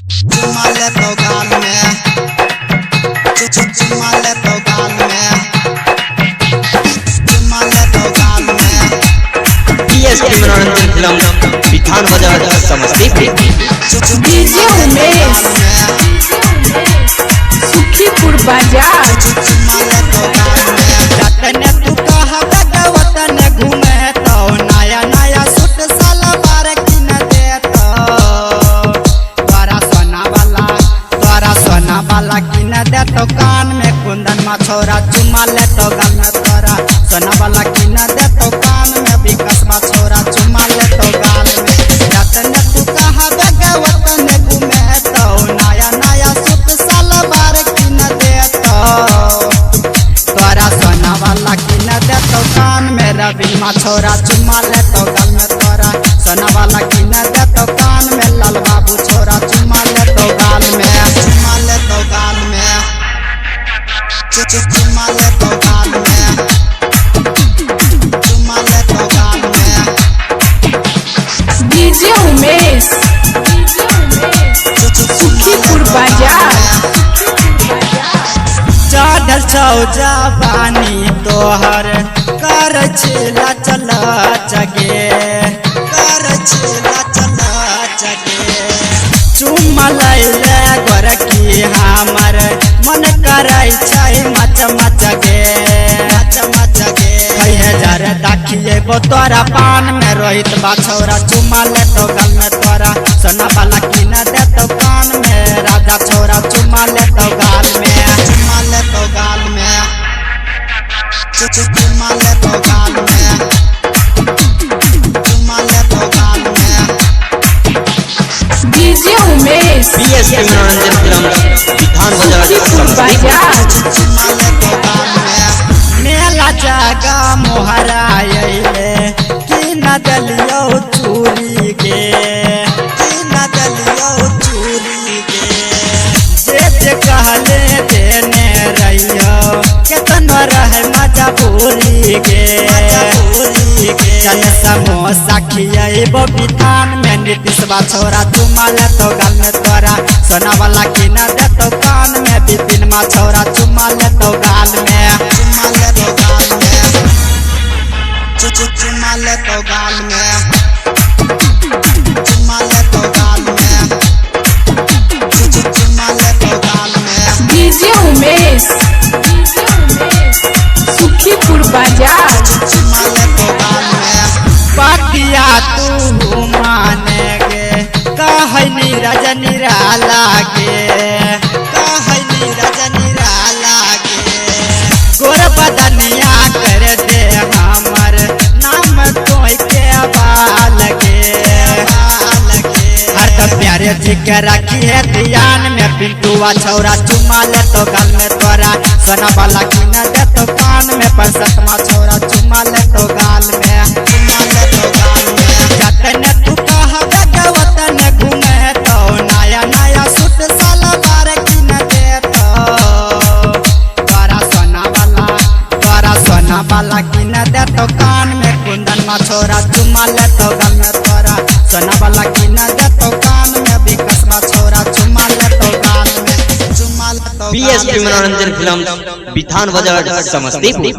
चुमा ले तो गाल में, चुमा ले तो गाल में, चुमा ले तो गाल में। पीएसपी मनोरंजन फिल्म विधान बाजार समस्तीपुर। डीजे उमेश सुखीपुर बाजार। चुमा ले तो गाल में। जतने तू कहा वतन घूमे तो नया नया सूट सलवार किन देता। तोरा सोना वाला किन दे तो कान में कुंदन मा छोरा। चुमा ले तो गाल में तोरा सोना वाला किन दे तो कान में विकास मा छोरा। चुमा ले तो गाल में। जतने तू कहा वतन घूमे तो नया नया सूट सलवार किन देता। तोरा सोना वाला किन दे तो कान में रवि मा छोरा। चुमा ले तो गाल में तोरा सोना वाला किन दे तो कान में लाल बाबू छोरा। चुमा ले तो गाल में, चुमा ले तो गाल में, चुमा ले तो गाल में, चुमा ले तो गाल में। डीजे उमेश सुखीपुर बाजार। चढ़ल छौ जवानी तोहर कर छिला चला चगे, कर छिला चला चगे। चुमा लैले गोर की हमर मन करै छै मच मच गे, मच मच गे। कहे जर दाखिए बो तोरा पान में रोहित बा छोरा। चुमा ले तो गाल में तोरा सोना वाला किन दे तो कान में राजा छोरा। चुमा ले तो गाल में, चुमा ले तो गाल में, चुमा ले तो गाल में, चुमा ले तो गाल में। डीजे उमेश पीएसपी मनोरंजन फिल्म विधान बाजार सुखीपुर बाजार। चुमा ले तो गाल में। मेला जगा मोहरा अइले कि न दलियो चूरी गे, कि न दलियो चूरी गे। जे कहले देने रहियो केतनो रहे मजबूरी गे, मजबूरी गे। चल समोसा खियैबो विधान में नीतीश बा छोरा। चुमा ले तो गाल में तोरा सोना वाला किन दे तो कान में विपिन मा छोरा। चुमा ले तो गाल में, चुमा ले तो गाल में, चुमा ले तो गाल में, चुमा ले तो गाल में, चुमा ले तो गाल में। डीजे उमेश सुखीपुर बाजार। चुमा ले तो गाल में। बातिया तू माने गे कहै नीरज निराला गे, कहै नीरज निराला गे। गोर बदनिया कर दे हमर नाम कोई के बाल गे, बाल गे। हर तो प्यारे जी के रखी है ध्यान में पिंटुआ छोरा। चुमा ले तो गाल में तोरा सोना वाला किन दे तो कान में परसतमा छोरा। चुमा ले तो गाल में, चुमा ले तो गाल में। जतने तू कहबे वतन घूमे तो नया नया सूट सलवार किन देता। तोरा सोना वाला किन दे तो कान में कुंदन मा छोरा। चुमा ले तो गाल में तोरा सोना वाला किन दे तो कान में विकास मा छोरा। चुमा ले तो गाल में, चुमा ले तो गाल में। पीएसपी मनोरंजन फिल्म विधान बाजार समस्तीपुर।